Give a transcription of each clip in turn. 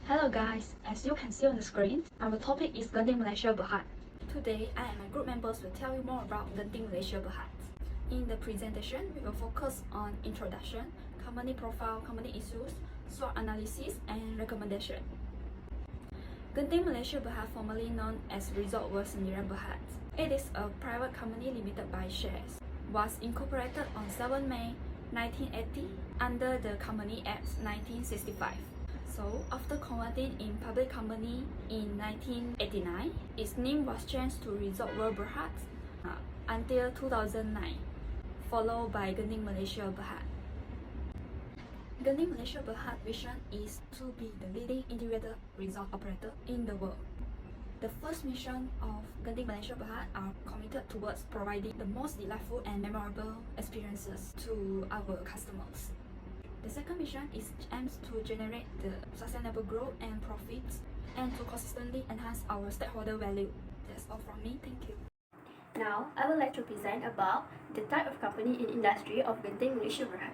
Hello guys, as you can see on the screen, our topic is Genting Malaysia Berhad. Today, I and my group members will tell you more about Genting Malaysia Berhad. In the presentation, we will focus on introduction, company profile, company issues, SWOT analysis, and recommendation. Genting Malaysia Berhad, formerly known as Resort World Sendirian Berhad. It is a private company limited by shares. Was incorporated on 7 May 1980 under the Company Act 1965. So, after converting in public company in 1989, its name was changed to Resort World Berhad until 2009, followed by Genting Malaysia Berhad. Genting Malaysia Berhad vision is to be the leading integrated resort operator in the world. The first mission of Genting Malaysia Berhad are committed towards providing the most delightful and memorable experiences to our customers. The second mission aims to generate the sustainable growth and profits and to consistently enhance our stakeholder value. That's all from me. Thank you. Now, I would like to present about the type of company in industry of Genting Malaysia Berhad.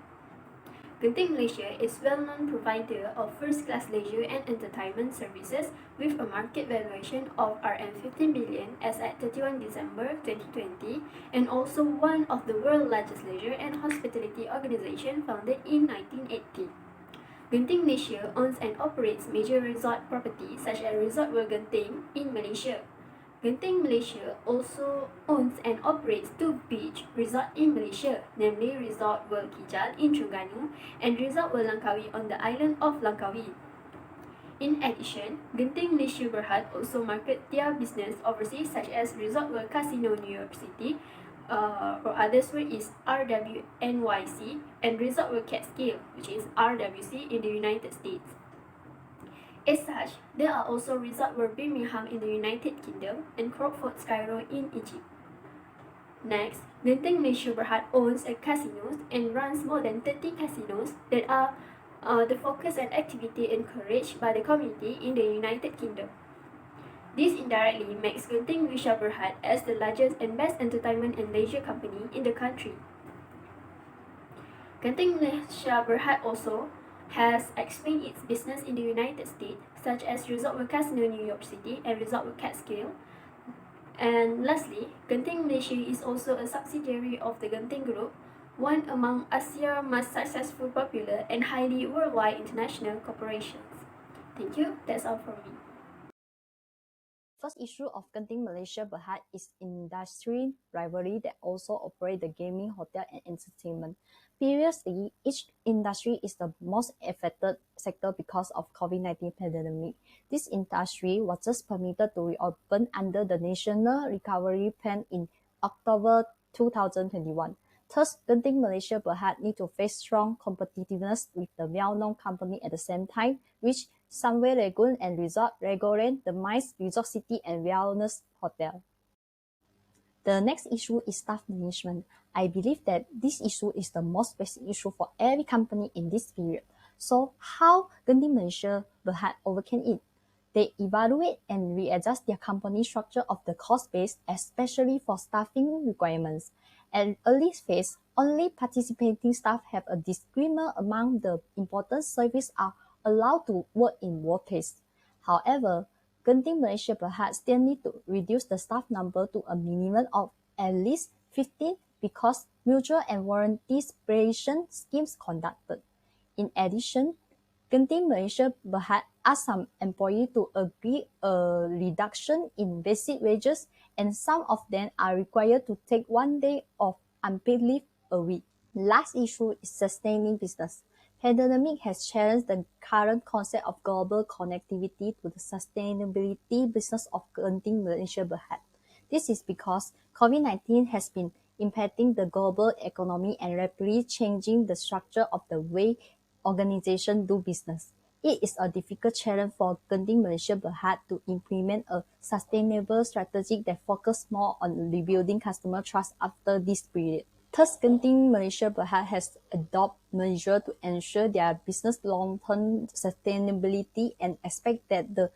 Genting Malaysia is well-known provider of first-class leisure and entertainment services with a market valuation of RM15 billion as at 31 December 2020 and also one of the world's largest leisure and hospitality organization founded in 1980. Genting Malaysia owns and operates major resort properties such as Resort World Genting in Malaysia. Genting Malaysia also owns and operates two beach resorts in Malaysia, namely Resort World Kijal in Terengganu and Resort World Langkawi on the island of Langkawi. In addition, Genting Malaysia Berhad also market their business overseas such as Resort World Casino New York City, or others word is RWNYC, and Resort World Catskill, which is RWC in the United States. As such, there are also Resort World Birmingham in the United Kingdom and Crockford Cairo in Egypt. Next, Genting Malaysia Berhad owns a casinos and runs more than 30 casinos that are the focus and activity encouraged by the community in the United Kingdom. This indirectly makes Genting Malaysia Berhad as the largest and best entertainment and leisure company in the country. Genting Malaysia Berhad also has expanded its business in the United States, such as Resort World Casino New York City and Resort World Catskill. And lastly, Genting Malaysia is also a subsidiary of the Genting Group, one among Asia's most successful, popular, and highly worldwide international corporations. Thank you. That's all from me. First issue of Genting Malaysia Berhad is industry rivalry that also operate the gaming, hotel, and entertainment. Previously, each industry is the most affected sector because of COVID-19 pandemic. This industry was just permitted to reopen under the National Recovery Plan in October 2021. Thus, Genting Malaysia Berhad need to face strong competitiveness with the well-known company at the same time, which Sunway Lagoon and Resort, Legoland, the MICE Resort City and Wellness Hotel. The next issue is staff management. I believe that this issue is the most basic issue for every company in this period. So how Genting Malaysia Berhad overcame it? They evaluate and readjust their company structure of the cost base, especially for staffing requirements. At early phase, only participating staff have a disagreement among the important service are allowed to work in workplace. However, Genting Malaysia Berhad still need to reduce the staff number to a minimum of at least 15 because mutual and warranty separation schemes conducted. In addition, Genting Malaysia Berhad asked some employees to agree a reduction in basic wages, and some of them are required to take 1 day of unpaid leave a week. Last issue is sustaining business. Pandemic has challenged the current concept of global connectivity to the sustainability business of Genting Malaysia Berhad. This is because COVID-19 has been impacting the global economy and rapidly changing the structure of the way organizations do business. It is a difficult challenge for Genting Malaysia Berhad to implement a sustainable strategy that focuses more on rebuilding customer trust after this period. Thus, Genting Malaysia Berhad has adopted measures to ensure their business long-term sustainability and expect that the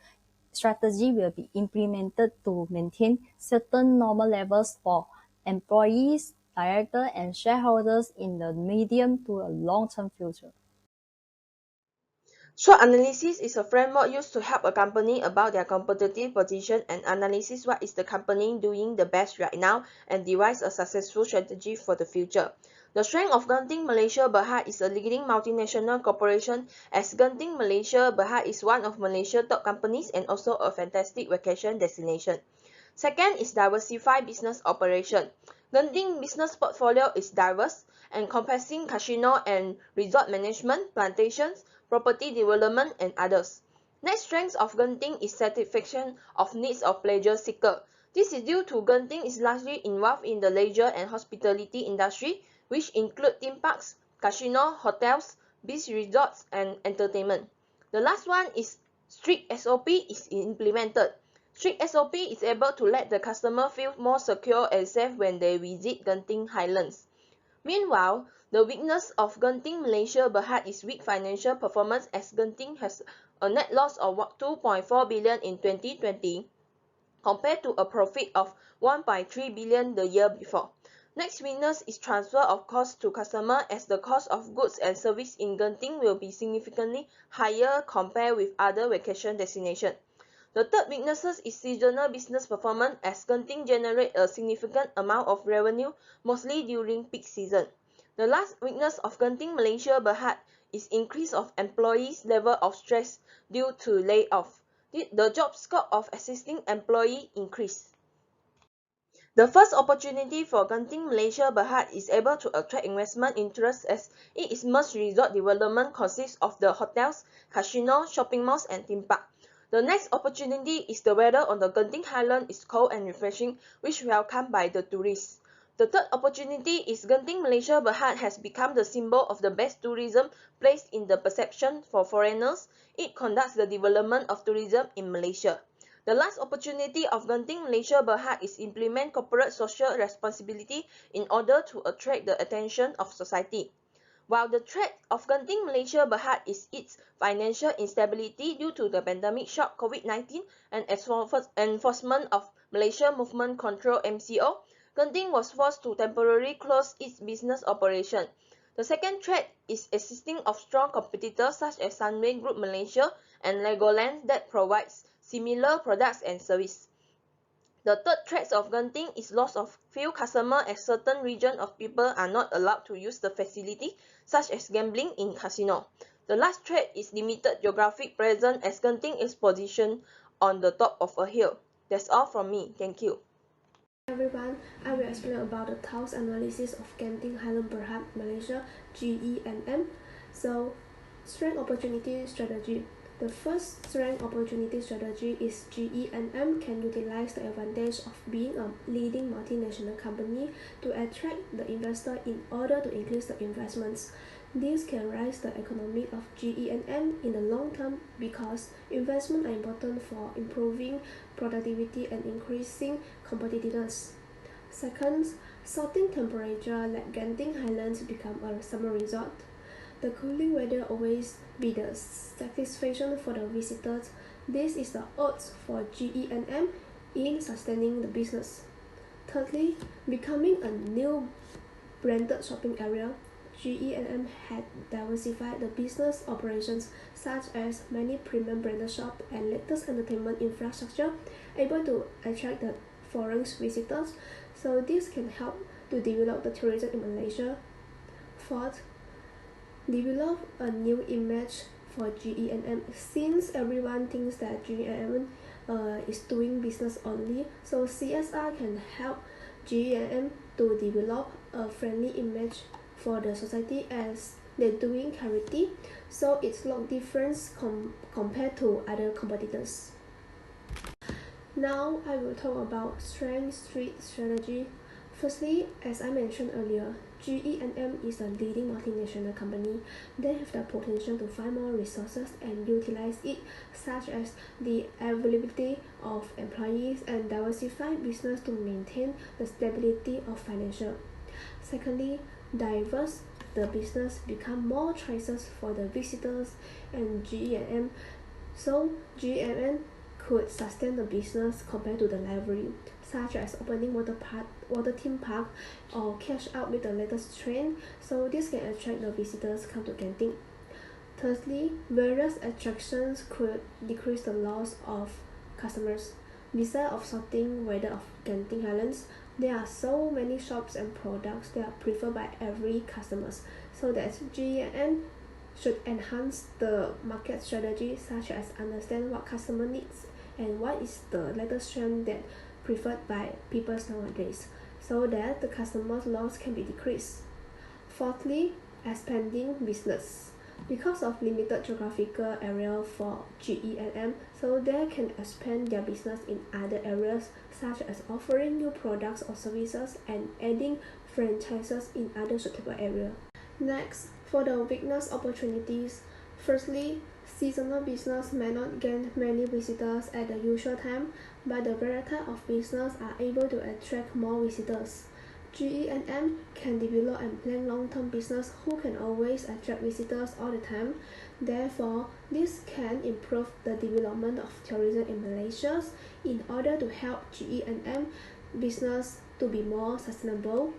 strategy will be implemented to maintain certain normal levels for employees, directors, and shareholders in the medium to a long-term future. SWOT analysis is a framework used to help a company about their competitive position and analysis what is the company doing the best right now and devise a successful strategy for the future. The strength of Genting Malaysia Berhad is a leading multinational corporation, as Genting Malaysia Berhad is one of Malaysia's top companies and also a fantastic vacation destination. Second is diversified business operation. Genting business portfolio is diverse, encompassing casino and resort management, plantations, property development, and others. Next strength of Genting is satisfaction of needs of pleasure seeker. This is due to Genting is largely involved in the leisure and hospitality industry, which include theme parks, casino, hotels, beach resorts, and entertainment. The last one is strict SOP is implemented. Strict SOP is able to let the customer feel more secure and safe when they visit Genting Highlands. Meanwhile, the weakness of Genting Malaysia Berhad is weak financial performance, as Genting has a net loss of 2.4 billion in 2020 compared to a profit of 1.3 billion the year before. Next weakness is transfer of cost to customer, as the cost of goods and service in Genting will be significantly higher compared with other vacation destinations. The third weakness is seasonal business performance, as Genting generates a significant amount of revenue, mostly during peak season. The last weakness of Genting Malaysia Berhad is increase of employees' level of stress due to layoff. The job scope of existing employee increase. The first opportunity for Genting Malaysia Berhad is able to attract investment interest, as its immersed resort development consists of the hotels, casino, shopping malls, and theme park. The next opportunity is the weather on the Genting Highland is cold and refreshing, which welcomed by the tourists. The third opportunity is Genting Malaysia Berhad has become the symbol of the best tourism place in the perception for foreigners. It conducts the development of tourism in Malaysia. The last opportunity of Genting Malaysia Berhad is implement corporate social responsibility in order to attract the attention of society. While the threat of Genting Malaysia Berhad is its financial instability due to the pandemic shock COVID-19 and enforcement of Malaysia Movement Control MCO, Genting was forced to temporarily close its business operation. The second threat is existing of strong competitors such as Sunway Group Malaysia and Legoland that provides similar products and service. The third threat of Genting is loss of few customers, as certain regions of people are not allowed to use the facility, such as gambling in casino. The last threat is limited geographic presence, as Genting is positioned on the top of a hill. That's all from me. Thank you. Everyone, I will explain about the task analysis of Genting Highland Berhad Malaysia GENM. So, strength opportunity strategy. The first strength opportunity strategy is GENM can utilize the advantage of being a leading multinational company to attract the investor in order to increase the investments. This can raise the economy of GENM in the long term because investments are important for improving productivity and increasing competitiveness. Second, salting temperature let Genting Highlands become a summer resort. The cooling weather always be the satisfaction for the visitors. This is the odds for GENM in sustaining the business. Thirdly, becoming a new branded shopping area, GENM had diversified the business operations such as many premium branded shops and latest entertainment infrastructure, able to attract the foreign visitors, so this can help to develop the tourism in Malaysia. Fourth, develop a new image for GENM. Since everyone thinks that GENM is doing business only, so CSR can help GENM to develop a friendly image for the society, as they're doing charity, so it's lot difference compared to other competitors. Now I will talk about strength street strategy. Firstly, as I mentioned earlier, GENM is a leading multinational company. They have the potential to find more resources and utilize it, such as the availability of employees and diversified business to maintain the stability of financial. Secondly, diverse the business become more choices for the visitors and GENM, so GENM could sustain the business compared to the library, such as opening water theme park or catch up with the latest trend, so this can attract the visitors come to Genting. Thirdly, various attractions could decrease the loss of customers. Besides of sorting weather of Genting Highlands, there are so many shops and products that are preferred by every customers, so that GE&M should enhance the market strategy, such as understand what customer needs and what is the latest trend that preferred by people nowadays, so that the customer's loss can be decreased. Fourthly, expanding business. Because of limited geographical area for GE&M, so they can expand their business in other areas, such as offering new products or services and adding franchises in other suitable areas. Next, for the weakness opportunities, firstly, seasonal business may not gain many visitors at the usual time, but the variety of business are able to attract more visitors. GE&M can develop and plan long-term business who can always attract visitors all the time. Therefore, this can improve the development of tourism in Malaysia in order to help GE&M business to be more sustainable.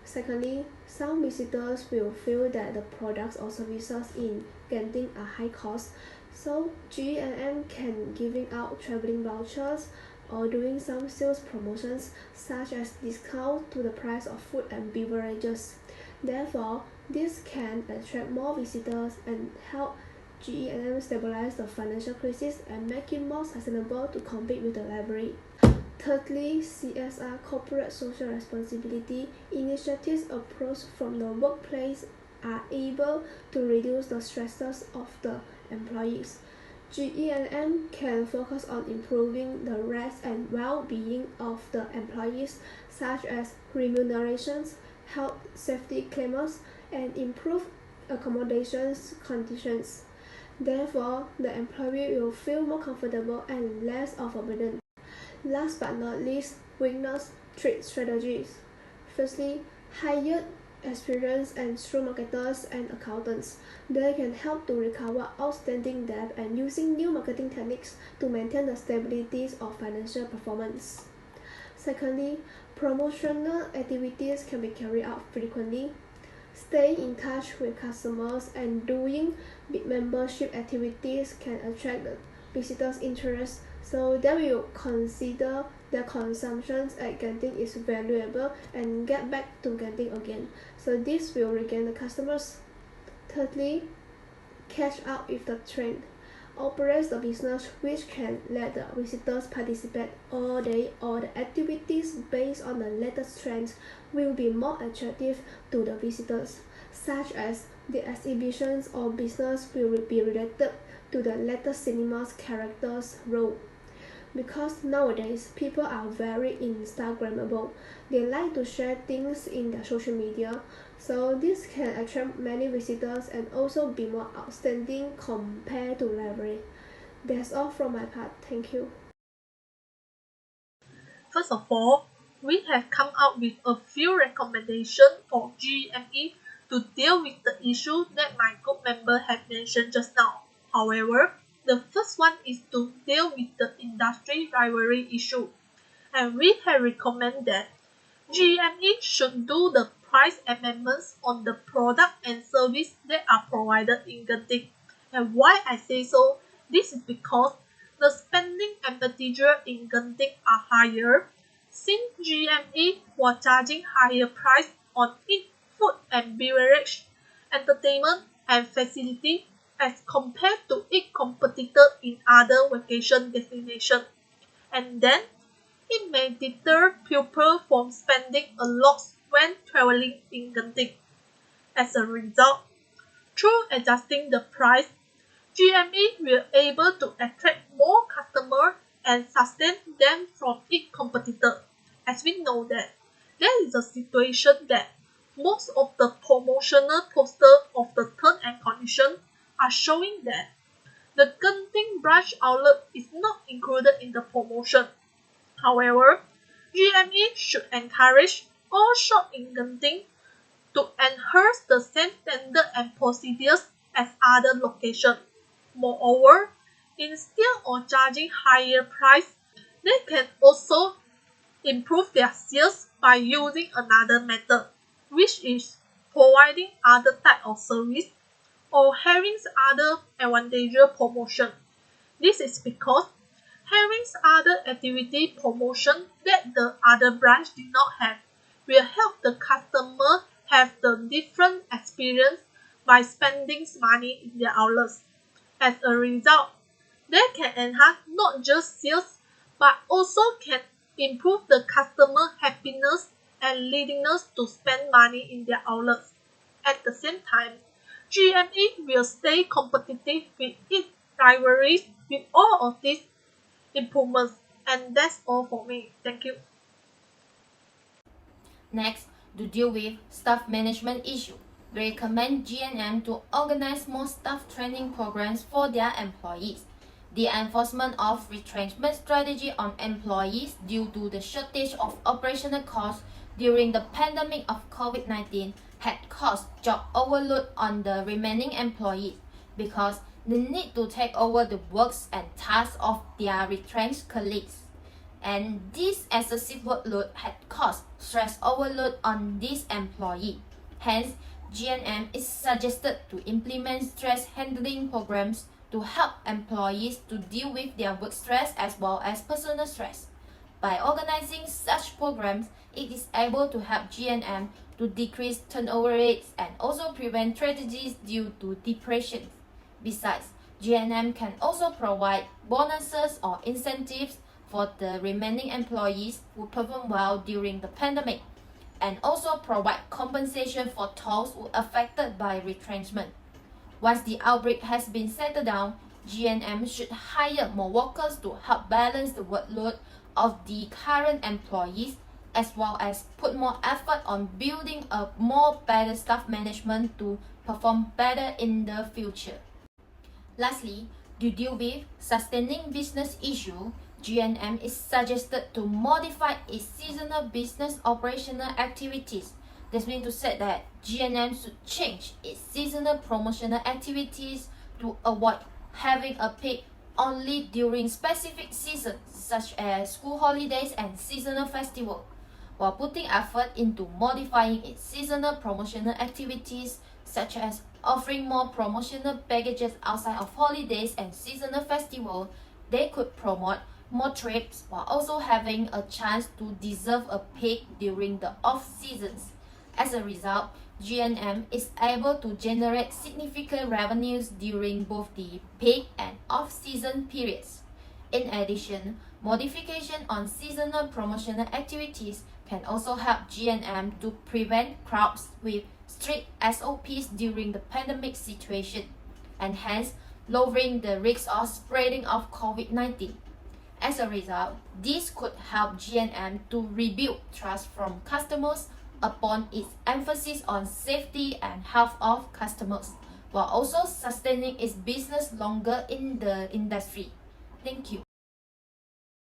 Secondly, some visitors will feel that the products or services in Genting are high cost, so GE&M can giving out traveling vouchers or doing some sales promotions such as discount to the price of food and beverages. Therefore, this can attract more visitors and help GE&M stabilize the financial crisis and make it more sustainable to compete with the library. Thirdly, CSR corporate social responsibility initiatives approached from the workplace are able to reduce the stresses of the employees. GE&M can focus on improving the rest and well-being of the employees, such as remunerations, health safety claims, and improve accommodations conditions. Therefore, the employee will feel more comfortable and less of a burden. Last but not least, weakness trade strategies. Firstly, hire experienced and shrewd marketers and accountants. They can help to recover outstanding debt and using new marketing techniques to maintain the stability of financial performance. Secondly, promotional activities can be carried out frequently. Staying in touch with customers and doing big membership activities can attract the visitors' interest, so they will consider their consumptions at Genting is valuable and get back to Genting again, so this will regain the customers. Thirdly, catch up with the trend. Operates the business which can let the visitors participate all day, or the activities based on the latest trends will be more attractive to the visitors, such as the exhibitions or business will be related to the latest cinema's characters role. Because nowadays people are very Instagrammable, they like to share things in their social media, so this can attract many visitors and also be more outstanding compared to library. That's all from my part. Thank you. First of all, we have come up with a few recommendations for GME to deal with the issue that my group member had mentioned just now. However, the first one is to deal with the industry rivalry issue, and we have recommended that GME should do the price amendments on the product and service that are provided in Genting. And why I say so? This is because the spending expenditure in Genting are higher, since GME was charging higher price on its food and beverage, entertainment and facility as compared to its competitor in other vacation destinations. And then it may deter people from spending a lot when traveling in Genting. As a result, through adjusting the price, GME will be able to attract more customers and sustain them from its competitor. As we know that there is a situation that most of the promotional posters of the terms and conditions are showing that the Genting branch outlet is not included in the promotion. However, GME should encourage all shops in Genting to enhance the same standards and procedures as other locations. Moreover, instead of charging higher price, they can also improve their sales by using another method, which is providing other type of service or having other advantageous promotion. This is because having other activity promotion that the other branch did not have will help the customer have the different experience by spending money in their outlets. As a result, they can enhance not just sales but also can improve the customer happiness and willingness to spend money in their outlets. At the same time, GME will stay competitive with its rivalries with all of these improvements. And that's all for me. Thank you. Next, to deal with staff management issue, we recommend GNM to organize more staff training programs for their employees. The enforcement of retrenchment strategy on employees due to the shortage of operational costs during the pandemic of COVID-19 had caused job overload on the remaining employees because they need to take over the works and tasks of their retrenched colleagues. And this excessive workload had caused stress overload on this employee. Hence, GNM is suggested to implement stress handling programs to help employees to deal with their work stress as well as personal stress. By organizing such programs, it is able to help GNM to decrease turnover rates and also prevent tragedies due to depression. Besides, GNM can also provide bonuses or incentives for the remaining employees who perform well during the pandemic, and also provide compensation for those who are affected by retrenchment. Once the outbreak has been settled down, GNM should hire more workers to help balance the workload of the current employees, as well as put more effort on building a more better staff management to perform better in the future. Lastly, to deal with sustaining business issue, GNM is suggested to modify its seasonal business operational activities. This means to say that GNM should change its seasonal promotional activities to avoid having a peak only during specific seasons such as school holidays and seasonal festival, while putting effort into modifying its seasonal promotional activities such as offering more promotional packages outside of holidays and seasonal festival. They could promote more trips while also having a chance to deserve a peak during the off-seasons. As a result, GNM is able to generate significant revenues during both the peak and off-season periods. In addition, modification on seasonal promotional activities can also help GNM to prevent crowds with strict SOPs during the pandemic situation, and hence lowering the risk of spreading of COVID-19. As a result, this could help GNM to rebuild trust from customers upon its emphasis on safety and health of customers, while also sustaining its business longer in the industry. Thank you.